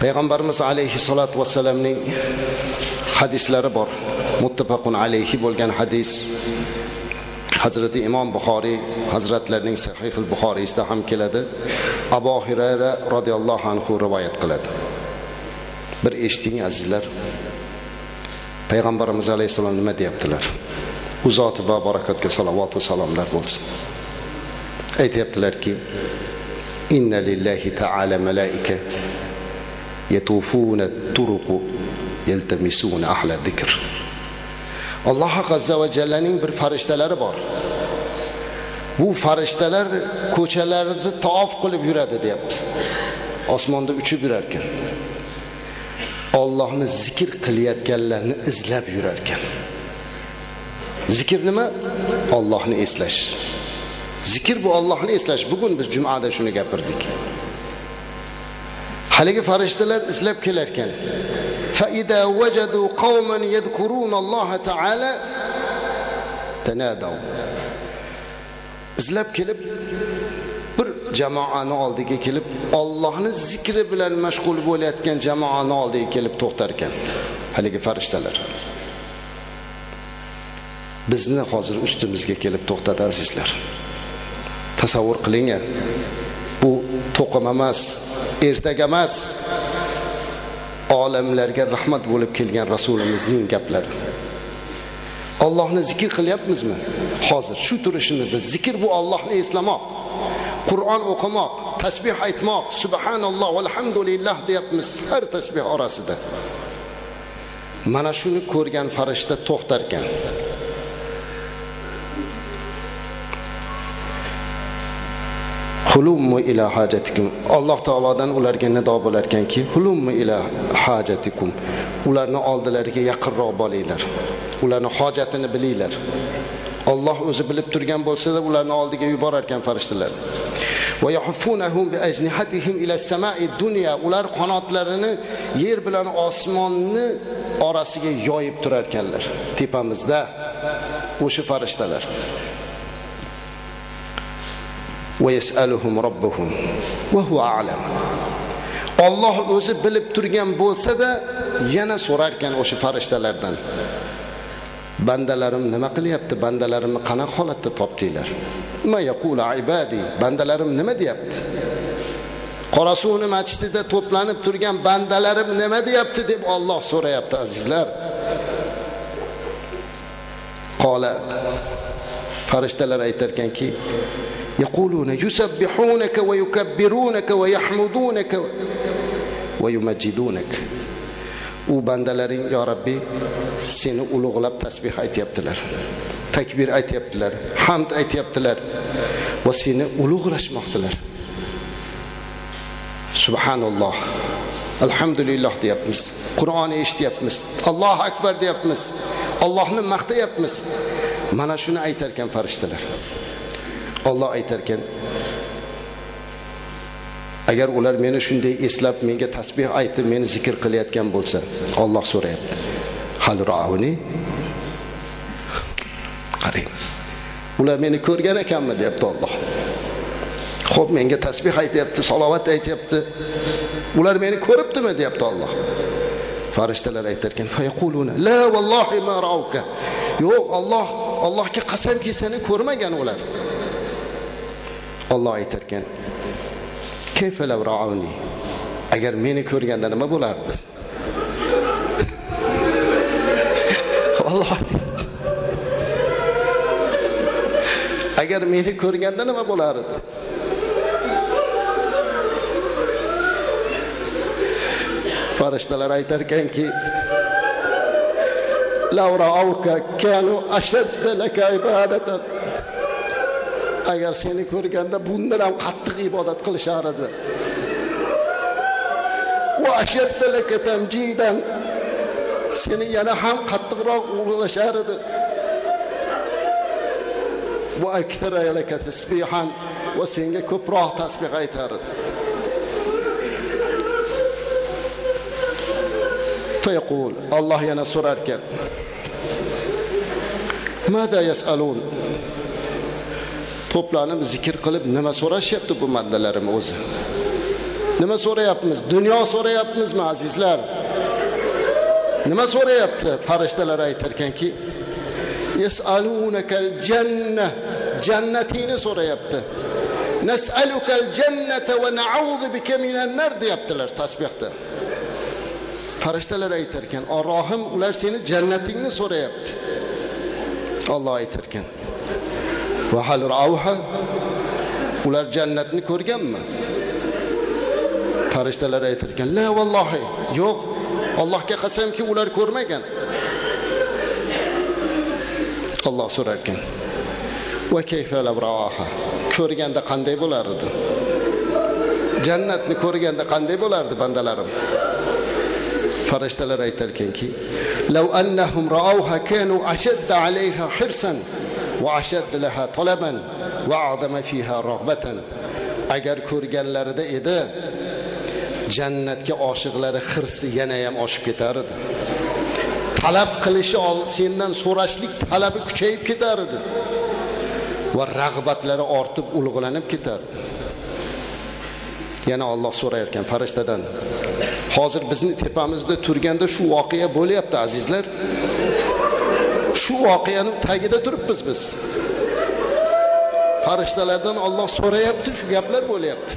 Payg'ambarimiz alayhissalatu vassalamning hadislari bor. Muttafaqun alayhi bo'lgan hadis. Hazrati Imom Buxoriy Hazratlarining Sahih al-Buxoriysida ham keladi. Abu Hurayra radhiyallohu anhu rivoyat qiladi. Bir eshiting azizlar. Payg'ambarimiz alayhissalom nima deyaptilar? U zot va barakatga salovat va salomlar bo'lsin. Aytayaptilarki: "Inna lillahi ta'ala malaika yatufuna turuq yaltamisuna ahla zikr." Alloh azza va jallaning bir farishtalari bor. Bu farishtalar ko'chalarda tavof qilib yuradi, deyapti. Osmonda uchib yurar ekan. Allohni zikr qilayotganlarni izlab yurar ekan. Zikr nima? Allohni eslash. Zikr bu Allohni eslash. Bugun biz jumada shuni gapirdik. Haligi farishtalar izlab kelar ekan. Fa idza wajadu qauman yadhkuruna Alloh ta'ala tanadaw. Izlab kelib bir jamoani oldiga kelib Allohni zikri bilan mashg'ul bo'layotgan jamoani oldiga kelib to'xtar ekan. Haligi farishtalar bizni hozir ustimizga kelib to'xtatasizlar. Tasavvur qiling, bu to'qim emas, ertaga emas, olamlarga rahmat bo'lib kelgan rasulimizning gaplari. Allohni zikr qilyapmizmi? Hozir shu turishimizda zikr bu Allohni eslamoq, Qur'on o'qimoq, tasbih aytmoq, subhanalloh valhamdulillah deyapmiz har tasbih orasida. Mana shuni ko'rgan farishta to'xtar ekan. Hulummu ila hajatikum. Alloh taolodan ularga nido bo'lar ekanki, hulummu ila hajatikum. Ularni oldilariga yaqinroq bo'linglar. Ularni hojatini bilinglar. Alloh o'zi bilib turgan bo'lsa-da, ularni oldiga yuborar ekan farishtalar. Va yahfunahum bi ajnihatihim ila as-sama'i dunya. Ular qanotlarini yer bilan osmonni orasiga yoyib turar ekanlar. Tepamizda o'sha farishtalar. Va yas'aluhum robbuhum va huwa a'lam. Alloh o'zi bilib turgan bo'lsa-da, yana so'rar ekan o'sha farishtalardan. Bandalarim nima qilyapti? Bandalarimni qanaqa holatda topdinglar? Ma yaqulu ibadi. Bandalarim nima deyapti? Qorasuvni masjidida to'planib turgan bandalarim nima deyapti deb Alloh so'rayapti, azizlar. Qola, farishtalar aytar ekanki, yaquluna yusabbihunaka va yukabbirunaka va yahmudunaka va yumajjidunaka. U bandalaring yo Rabbi seni ulug'lab tasbih aytyaptilar, takbir aytyaptilar, hamd aytyaptilar va seni ulug'lashmoqdilar. Subhanalloh, alhamdulillah deyapmiz, Qur'onni eshityapmiz, Allohu akbar deyapmiz, Allohni maqtayapmiz. Mana shuni aytar ekan farishtalar. Alloh aytar ekan, agar ular meni shunday eslab, menga tasbih aytib, meni zikr qilayotgan bo'lsa, Alloh so'rayapti. Hal ra'uni? Qarang. Ular meni ko'rgan ekanmi deyapti Alloh. Xo'p, menga tasbih aytyapti, salovat aytyapti. Ular meni ko'ribdimi deyapti Alloh. Farishtalar aytar ekan, fa yaquluna la vallohi ma ra'uka. Yo'q, Allohga qasamki seni ko'rmagan ular. Alloh aytar ekan, kayfa law ra'uni? Agar meni ko'rganda nima bo'lardi? Alloh, agar meni ko'rganda nima bo'lardi? Farishtalar aytar ekanki, law ra'uka kanu ashadda laka ibadatan. Agar seni ko'rganda bundan ham qattiq ibodat qilishar edi. Va ashadda laka tamjidan. Seni yana ham qattiqroq ulug'lashar edi. Va akthara laka tasbihan. Va senga ko'proq tasbih aytar edi. Fayaqul, Alloh yana so'rar ekan, mada yasalun? To'planib zikr qilib nima so'rashyapti bu bandalarim o'zi? Nima so'rayapmiz? Dunyo so'rayapmizmi azizlar? Nima so'rayapti? Farishtalar aytar ekanki, yes'alunakal jannah, jannatini so'rayapti. Nas'alukal jannata va na'udhu bika minan nar deyaptilar tasbihda. Farishtalar aytar ekan, Allohim ular seni jannatingni so'rayapti. Alloh aytar ekan, va hal ra'awha, ular jannatni ko'rganmi? Farishtalar aytar ekan, la vallohi, yo'q. Allohga qasamki ular ko'rmagan. Alloh so'rar ekan, va kayfa law ra'aha, ko'rganda qanday bo'lardi? Jannatni ko'rganda qanday bo'lardi bandalarim? Farishtalar aytar ekanki, law annahum ra'awha kanu ashadda 'alayha hirsan va ashadda laha talaban va a'zama fiha raghbatan. Agar ko'rganlarida edi, jannatga oshiqlari xirsi yana ham oshib ketar edi. Talab qilishi, sendan so'rashlik talabi kuchayib ketar edi. Va rag'batlari ortib ulg'lanib ketardi. Yana Alloh so'rar ekan farishtadan, hozir bizni tepamizda turganda shu voqea bo'lyapti azizlar. Shu voqeaning tagida turibmiz biz. Farishtalardan Alloh so'rayapti, shu gaplar bo'lyapti.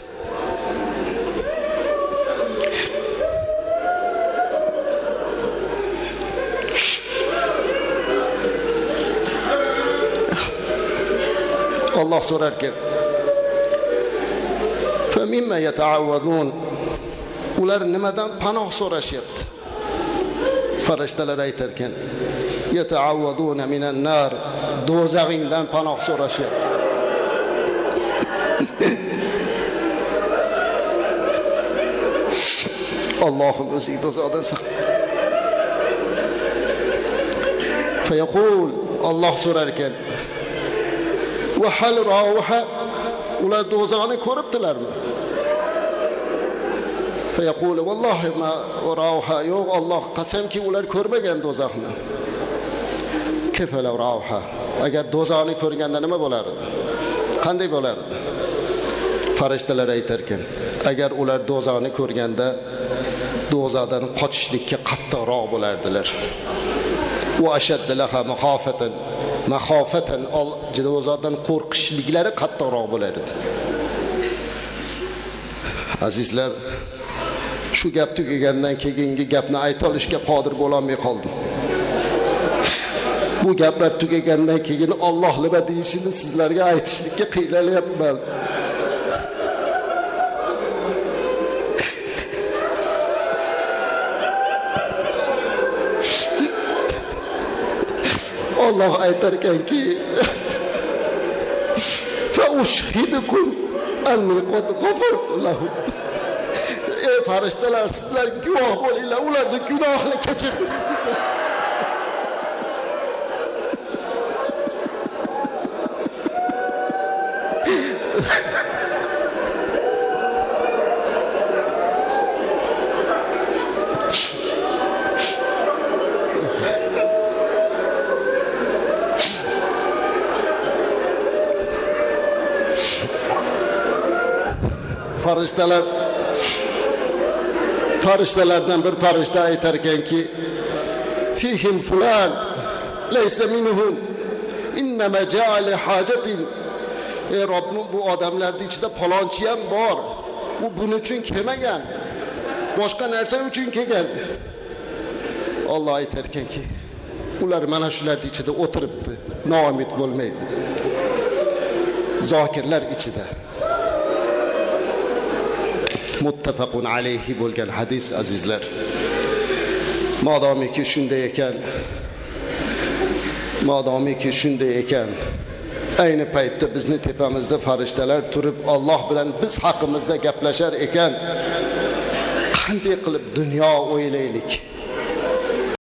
Alloh so'rar ekan, fa mimma yata'awwadun, ular nimadan panoh so'rashyapti? Farishtalar aytar ekan, yata'awwaduna minan nar, do'zaxingdan panoh so'rashyapti. Allohim o'zing do'zaxdan saqla. Fa yaqul, Alloh so'rar ekan, va hal ra'awha, ular do'zaxni ko'ribdilarmi? Fa yaqul, vallohi ma ra'awha, yo'q, Alloh qasamki ular ko'rmagan do'zaxni. Kayfa law ra'awha, agar do'zaxni ko'rganda nima bo'lardi? Qanday bo'lardi? Farishtalar aytar ekan, agar ular do'zaxni ko'rganda do'zaxdan qochishlikka qattiqroq bo'lardilar. Va ashadda laha mahofatan, do'zaxdan qo'rqishliklari qattiqroq bo'lardi. Azizlar, shu gap tugagandan keyingi gapni ayta olishga qodir bo'lolmay qoldim. Bu gaplar tugagandan keyin Alloh nima deyishini sizlarga aytishlikka qiynalyapman. Alloh aytar ekanki, fa ushhidukum anni qad ghafartu lahum. Ey farishtalar, sizlar guvoh bo'linglar, ularning gunohini kechirdim. Farishtalardan bir farishta aytar ekanki, fihim fulan laysa minhum innama ja'a li hajatin. Ey Robbim, bu odamlarning ichida palonchi ham bor. U buning uchun kelmagan. Boshqa narsa uchun kelgan. Alloh aytar ekanki, ular mana shularning ichida o'tiribdi, noumid bo'lmaydi. Zokirlar ichida. Muttafaqun alayhi bo'lgan hadis azizlar. Modomiki shunday ekan, ayni paytda bizni tepamizda farishtalar turib Alloh bilan biz haqimizda gaplashar ekan, qanday qilib dunyo o'ylaylik?